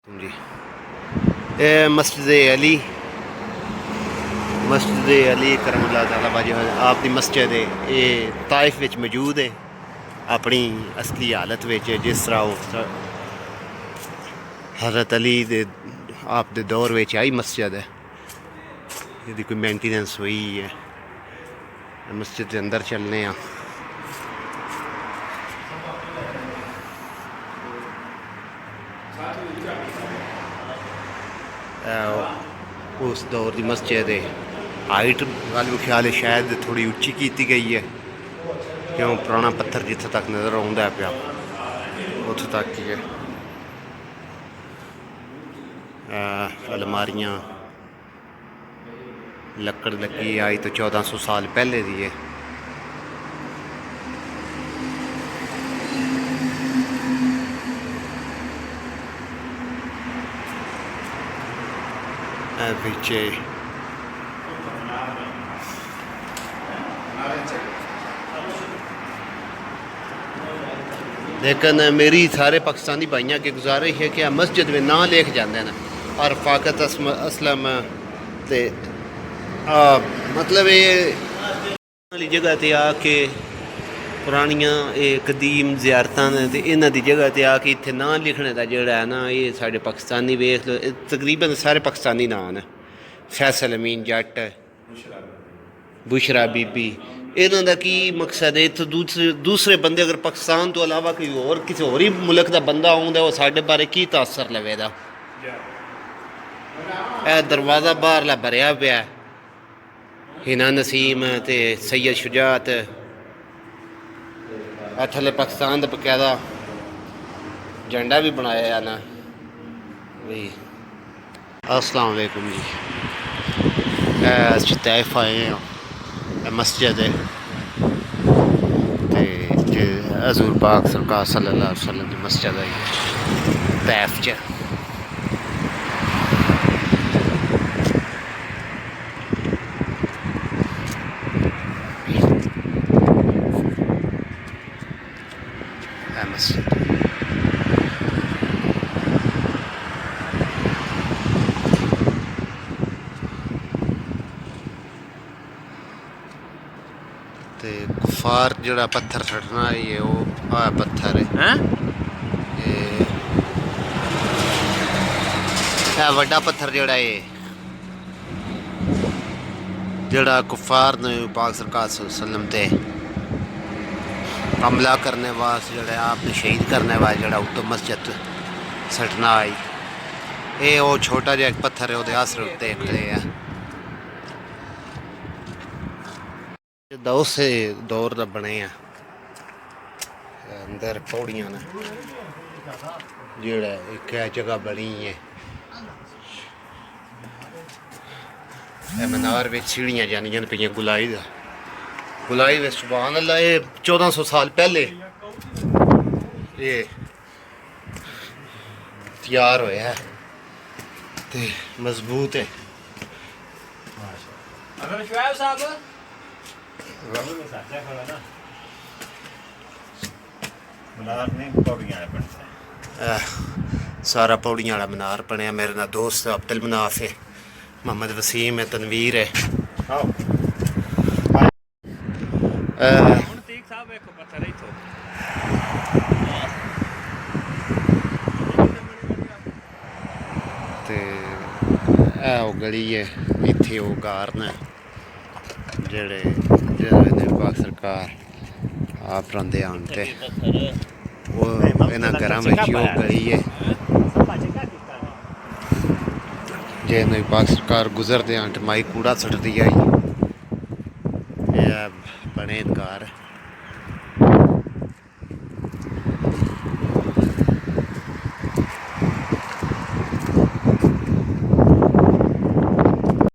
जी मस्जिद अली करमल्ला ताला बाजी आप दी मस्जिद है ये ताइफ विच मौजूद है अपनी असली हालत विच जिस तरह वो हज़रत अली दे आप दे दौर विच आई मस्जिद है यदि कोई मेंटेनेंस हुई है मस्जिद के अंदर चलने उस दौर की मस्जिद है हाइट गल ख्याल है शायद थोड़ी उच्ची की गई है क्यों पुराना पत्थर जिथे तक नज़र आता है पिया उत तक ही है अलमारियाँ लकड़ लगी आई तो 1400 साल पहले दी है पीछे लेकिन मेरी सारे पाकिस्तानी भाइयों की गुजारिश है कि मस्जिद में ना लेख जाते हैं और फाकत असलम ते मतलब ये जगह ते आके पुरानियां कदीम ज़ियारतां ने ते इन्हां दी जगह ते आके इत्थे नां लिखने का जोड़ा है ना ये साढ़े पाकिस्तानी वेख लो तकरीबन सारे पाकिस्तानी नां ने फैसल अमीन जट बुशरा बीबी इन्हां दा की मकसद है इत्थे दूसरे बंदे अगर पाकिस्तान तो अलावा कोई होर किसी होर ही मुल्क का बंदा आउंदा वो साढ़े बारे की तासर लवेदा दरवाज़ा बाहरला भरिया पिया हिना नसीम ते सैयद शुजात थले पाकिस्तान का बकायदा झंडा भी बनाया ना भाई अस्सलाम वालेकुम जी तैफ आए हैं मस्जिद है ते हजूर पाक सरकार सल्लल्लाहु अलैहि वसल्लम की मस्जिद आई तैफ च ते कुफार जड़ा पत्थर सटना है वो पत्थर है वड्डा पत्थर जड़ा है जड़ा कुफार ने पाक सरकार सल्लम ते हमला करने वास्ते जड़ा आपने शहीद करने वास्ते जड़ा उत्तो मस्जिद सटना आई ये वो छोटा जिहा एक पत्थर है वो आसरे उत्ते खड़े है उस दौर का बने हैं अंदर पौड़ियां ने जेड़ा एक जगह बनी है मीनार में सीढ़ियाँ जानियां पे गुलाई में सुभान अल्लाह ये 1400 साल पहले ये तैयार होया है ते मजबूत है सारा पौड़ियां वाला मीनार बनया मेरे ना दोस्त अब्दुल मनाफ है मोहम्मद वसीम है तनवीर है गली है इत्थे वो गार ने जेड़े पाक सरकार आप रंदे आन ते वो इन्हां घरां विच वो गली है जे पाक सरकार गुजरदे आन ते माई कूड़ा सटदी आई बने घर